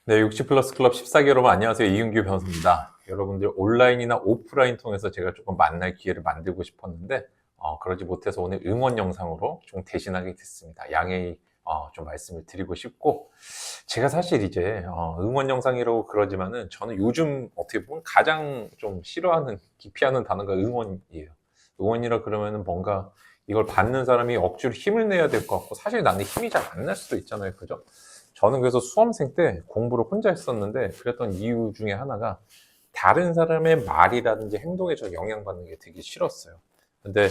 네, 60 플러스 클럽 14기 여러분 안녕하세요. 이윤규 변호사입니다. 여러분들 온라인이나 오프라인 통해서 제가 조금 만날 기회를 만들고 싶었는데 그러지 못해서 오늘 응원 영상으로 좀 대신하게 됐습니다. 양해히 좀 말씀을 드리고 싶고 제가 사실 이제 응원 영상이라고 그러지만은 저는 요즘 어떻게 보면 가장 좀 싫어하는 기피하는 단어가 응원이에요. 응원이라 그러면은 뭔가 이걸 받는 사람이 억지로 힘을 내야 될 것 같고 사실 나는 힘이 잘 안 날 수도 있잖아요. 그죠? 저는 그래서 수험생 때 공부를 혼자 했었는데 그랬던 이유 중에 하나가 다른 사람의 말이라든지 행동에 저 영향받는 게 되게 싫었어요. 근데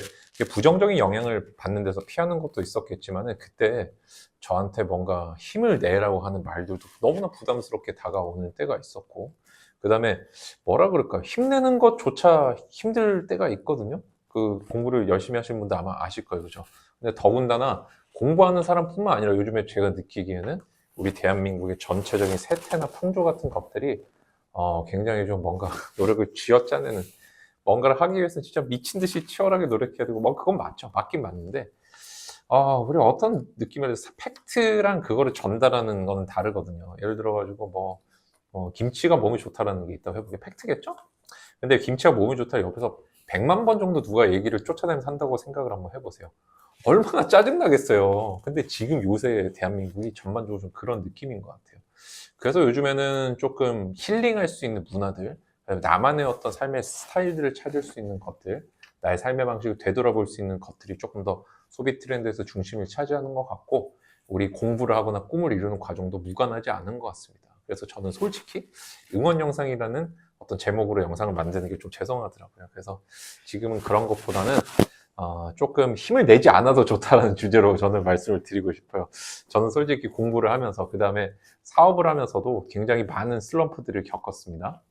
부정적인 영향을 받는 데서 피하는 것도 있었겠지만 그때 저한테 뭔가 힘을 내라고 하는 말들도 너무나 부담스럽게 다가오는 때가 있었고 그 다음에 뭐라 그럴까 힘내는 것조차 힘들 때가 있거든요. 그 공부를 열심히 하시는 분들 아마 아실 거예요. 그죠? 근데 더군다나 공부하는 사람뿐만 아니라 요즘에 제가 느끼기에는 우리 대한민국의 전체적인 세태나 풍조 같은 것들이 굉장히 좀 뭔가 노력을 쥐어짜내는 뭔가를 하기 위해서는 진짜 미친 듯이 치열하게 노력해야 되고 뭐 그건 맞죠. 맞긴 맞는데 우리가 어떤 느낌을 팩트랑 그거를 전달하는 거는 다르거든요. 예를 들어가지고 김치가 몸에 좋다라는 게 있다고 해보게 팩트겠죠? 근데 김치가 몸에 좋다 옆에서 100만 번 정도 누가 얘기를 쫓아다니면서 한다고 생각을 한번 해보세요. 얼마나 짜증나겠어요. 근데 지금 요새 대한민국이 전반적으로 좀 그런 느낌인 것 같아요. 그래서 요즘에는 조금 힐링할 수 있는 문화들, 나만의 어떤 삶의 스타일들을 찾을 수 있는 것들, 나의 삶의 방식을 되돌아볼 수 있는 것들이 조금 더 소비 트렌드에서 중심을 차지하는 것 같고, 우리 공부를 하거나 꿈을 이루는 과정도 무관하지 않은 것 같습니다. 그래서 저는 솔직히 응원 영상이라는 어떤 제목으로 영상을 만드는 게 좀 죄송하더라고요. 그래서 지금은 그런 것보다는 조금 힘을 내지 않아도 좋다는 주제로 저는 말씀을 드리고 싶어요. 저는 솔직히 공부를 하면서 그 다음에 사업을 하면서도 굉장히 많은 슬럼프들을 겪었습니다.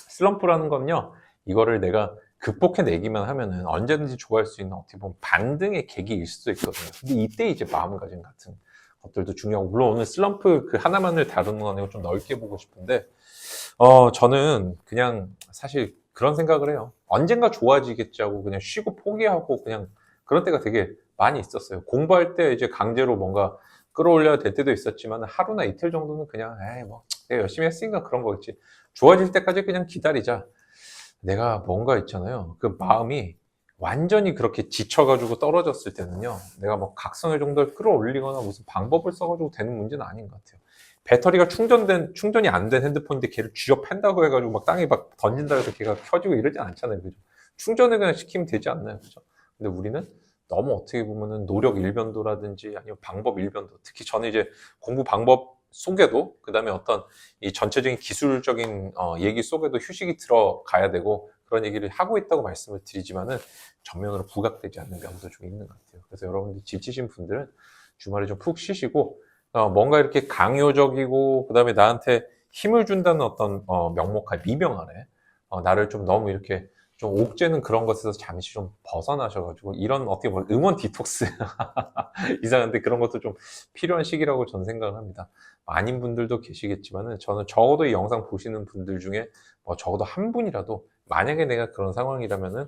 슬럼프라는 건요, 이거를 내가 극복해내기만 하면은 언제든지 좋아할 수 있는 어떻게 보면 반등의 계기일 수도 있거든요. 근데 이때 이제 마음가짐 같은 것들도 중요하고, 물론 오늘 슬럼프 그 하나만을 다루는 건 아니고 좀 넓게 보고 싶은데, 저는 그냥 사실 그런 생각을 해요. 언젠가 좋아지겠지 하고 그냥 쉬고 포기하고 그냥 그런 때가 되게 많이 있었어요. 공부할 때 이제 강제로 뭔가 끌어올려야 될 때도 있었지만 하루나 이틀 정도는 그냥 에이 뭐 내가 열심히 했으니까 그런 거겠지. 좋아질 때까지 그냥 기다리자. 내가 뭔가 있잖아요. 그 마음이 완전히 그렇게 지쳐가지고 떨어졌을 때는요. 내가 뭐 각성의 정도를 끌어올리거나 무슨 방법을 써가지고 되는 문제는 아닌 것 같아요. 배터리가 충전이 안 된 핸드폰인데 걔를 쥐어 팬다고 해가지고 막 땅에 막 던진다 해서 걔가 켜지고 이러진 않잖아요. 그죠? 충전을 그냥 시키면 되지 않나요? 그죠? 근데 우리는 너무 어떻게 보면은 노력 일변도라든지 아니면 방법 일변도, 특히 저는 이제 공부 방법 속에도 그 다음에 어떤 이 전체적인 기술적인 얘기 속에도 휴식이 들어가야 되고 그런 얘기를 하고 있다고 말씀을 드리지만은 전면으로 부각되지 않는 면도 좀 있는 것 같아요. 그래서 여러분들 지치신 분들은 주말에 좀 푹 쉬시고 뭔가 이렇게 강요적이고 그다음에 나한테 힘을 준다는 어떤 명목하에 미명 아래 나를 좀 너무 이렇게 좀 옥죄는 그런 것에서 잠시 좀 벗어나셔가지고 이런 어떻게 보면 응원 디톡스 이상한데 그런 것도 좀 필요한 시기라고 저는 생각을 합니다. 아닌 분들도 계시겠지만은 저는 적어도 이 영상 보시는 분들 중에 적어도 한 분이라도 만약에 내가 그런 상황이라면은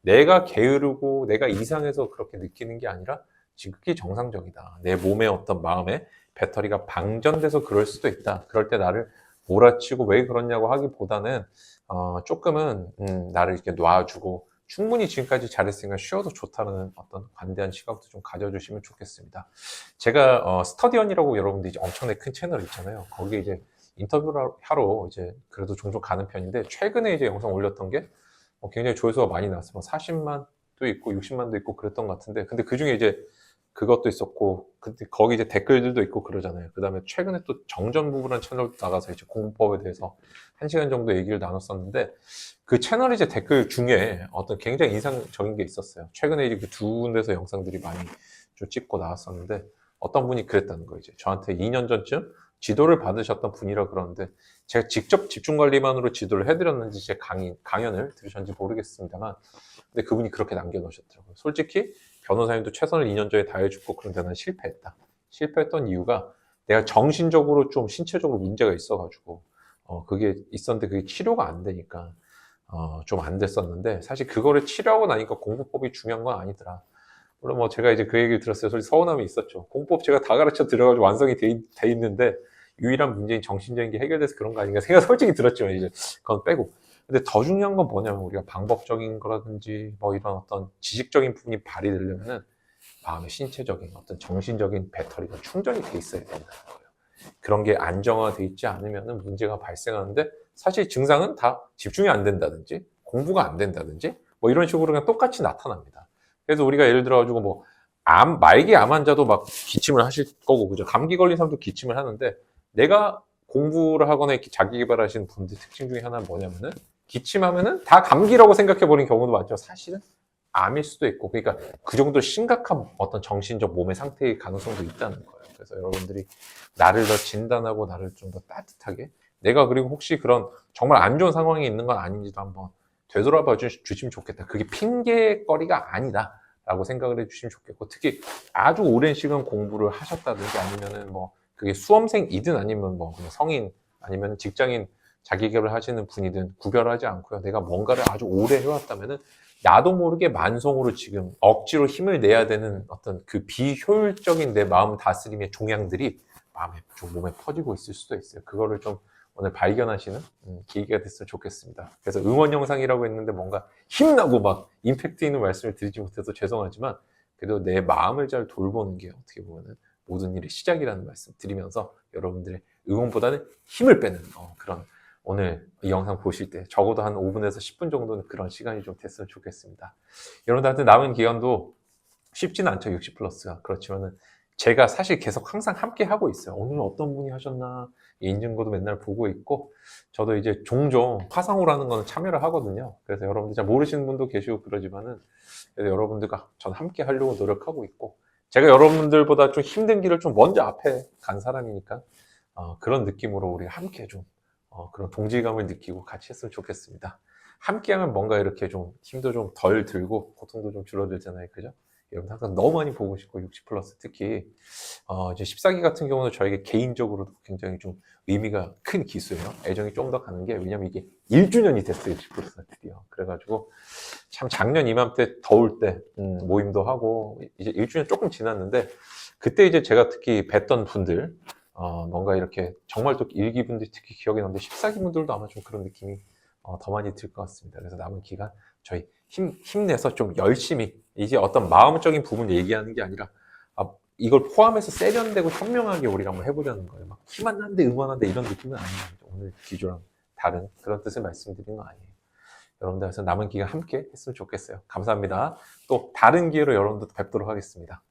내가 게으르고 내가 이상해서 그렇게 느끼는 게 아니라 지극히 정상적이다. 내 몸의 어떤 마음에 배터리가 방전돼서 그럴 수도 있다. 그럴 때 나를 몰아치고 왜 그러냐고 하기보다는 조금은 나를 이렇게 놔주고 충분히 지금까지 잘했으니까 쉬어도 좋다는 어떤 관대한 시각도 좀 가져주시면 좋겠습니다. 제가 스터디언이라고 여러분들이 이제 엄청나게 큰 채널 있잖아요. 거기에 이제 인터뷰를 하러 이제 그래도 종종 가는 편인데 최근에 이제 영상 올렸던 게 굉장히 조회수가 많이 나왔어요. 40만도 있고 60만도 있고 그랬던 것 같은데 근데 그중에 이제 그것도 있었고 근데 거기 이제 댓글들도 있고 그러잖아요. 그 다음에 최근에 또 정전부부라는 채널도 나가서 이제 공부법에 대해서 1시간 정도 얘기를 나눴었는데 그 채널 이제 댓글 중에 어떤 굉장히 인상적인 게 있었어요. 최근에 이제 그 두 군데서 영상들이 많이 좀 찍고 나왔었는데 어떤 분이 그랬다는 거예요. 이제 저한테 2년 전쯤 지도를 받으셨던 분이라 그러는데 제가 직접 집중관리만으로 지도를 해드렸는지 제 강연을 들으셨는지 모르겠습니다만 근데 그분이 그렇게 남겨놓으셨더라고요. 솔직히 변호사님도 최선을 2년 전에 다해줬고 그런데 난 실패했다. 실패했던 이유가 내가 정신적으로 좀 신체적으로 문제가 있어가지고 그게 있었는데 그게 치료가 안 되니까 좀 안 됐었는데 사실 그거를 치료하고 나니까 공부법이 중요한 건 아니더라. 물론 제가 이제 그 얘기를 들었어요. 솔직히 서운함이 있었죠. 공법 제가 다 가르쳐 드려가지고 완성이 돼 있는데 유일한 문제인 정신적인 게 해결돼서 그런 거 아닌가 생각 솔직히 들었지만 이제 그건 빼고. 근데 더 중요한 건 뭐냐면 우리가 방법적인 거라든지 뭐 이런 어떤 지식적인 부분이 발휘되려면은 마음의 신체적인 어떤 정신적인 배터리가 충전이 돼 있어야 된다는 거예요. 그런 게 안정화돼 있지 않으면 문제가 발생하는데 사실 증상은 다 집중이 안 된다든지 공부가 안 된다든지 뭐 이런 식으로 그냥 똑같이 나타납니다. 그래서 우리가 예를 들어가지고 뭐 말기 암 환자도 막 기침을 하실 거고 그죠? 감기 걸린 사람도 기침을 하는데 내가 공부를 하거나 이렇게 자기 개발하시는 분들 특징 중에 하나는 뭐냐면은 기침하면은 다 감기라고 생각해 버리는 경우도 많죠. 사실은 암일 수도 있고 그러니까 그 정도 심각한 어떤 정신적 몸의 상태의 가능성도 있다는 거예요. 그래서 여러분들이 나를 더 진단하고 나를 좀 더 따뜻하게 내가 그리고 혹시 그런 정말 안 좋은 상황에 있는 건 아닌지도 한번 되돌아봐 주시면 좋겠다. 그게 핑계거리가 아니다 라고 생각을 해주시면 좋겠고 특히 아주 오랜 시간 공부를 하셨다든지 아니면은 뭐 그게 수험생이든 아니면 뭐 그냥 성인 아니면 직장인 자기 개발을 하시는 분이든 구별하지 않고요. 내가 뭔가를 아주 오래 해왔다면은 나도 모르게 만성으로 지금 억지로 힘을 내야 되는 어떤 그 비효율적인 내 마음 다스림의 종양들이 마음에 좀 몸에 퍼지고 있을 수도 있어요. 그거를 좀 오늘 발견하시는 계기가 됐으면 좋겠습니다. 그래서 응원 영상이라고 했는데 뭔가 힘나고 막 임팩트 있는 말씀을 드리지 못해서 죄송하지만 그래도 내 마음을 잘 돌보는 게 어떻게 보면은 모든 일의 시작이라는 말씀 드리면서 여러분들의 응원보다는 힘을 빼는 그런 오늘 이 영상 보실 때 적어도 한 5분에서 10분 정도는 그런 시간이 좀 됐으면 좋겠습니다. 여러분들한테 남은 기간도 쉽지는 않죠. 60 플러스가. 그렇지만은 제가 사실 계속 항상 함께 하고 있어요. 오늘 어떤 분이 하셨나 인증고도 맨날 보고 있고 저도 이제 종종 화상으로 거는 참여를 하거든요. 그래서 여러분들 잘 모르시는 분도 계시고 그러지만은 그래서 여러분들과 전 함께 하려고 노력하고 있고 제가 여러분들보다 좀 힘든 길을 좀 먼저 앞에 간 사람이니까 그런 느낌으로 우리가 함께 좀 그런 동질감을 느끼고 같이 했으면 좋겠습니다. 함께하면 뭔가 이렇게 좀 힘도 좀 덜 들고 고통도 좀 줄어들잖아요, 그죠? 여러분 항상 너무 많이 보고 싶고 60 플러스 특히 이제 14기 같은 경우는 저에게 개인적으로도 굉장히 좀 의미가 큰 기수예요. 애정이 좀 더 가는 게 왜냐면 이게 1주년이 됐어요, 60 플러스가 드디어. 그래가지고 참 작년 이맘때 더울 때 모임도 하고 이제 1주년 조금 지났는데 그때 이제 제가 특히 뵀던 분들 뭔가 이렇게 정말 또 일기분들이 특히 기억에 남는데 14기 분들도 아마 좀 그런 느낌이 더 많이 들 것 같습니다. 그래서 남은 기간 저희 힘내서 좀 열심히 이제 어떤 마음적인 부분 얘기하는 게 아니라 이걸 포함해서 세련되고 현명하게 우리가 한번 해보려는 거예요. 막 힘안 나는데 응원한다 이런 느낌은 아니에요. 오늘 기조랑 다른 그런 뜻을 말씀드리는 건 아니에요. 여러분들 그래서 남은 기간 함께 했으면 좋겠어요. 감사합니다. 또 다른 기회로 여러분들 뵙도록 하겠습니다.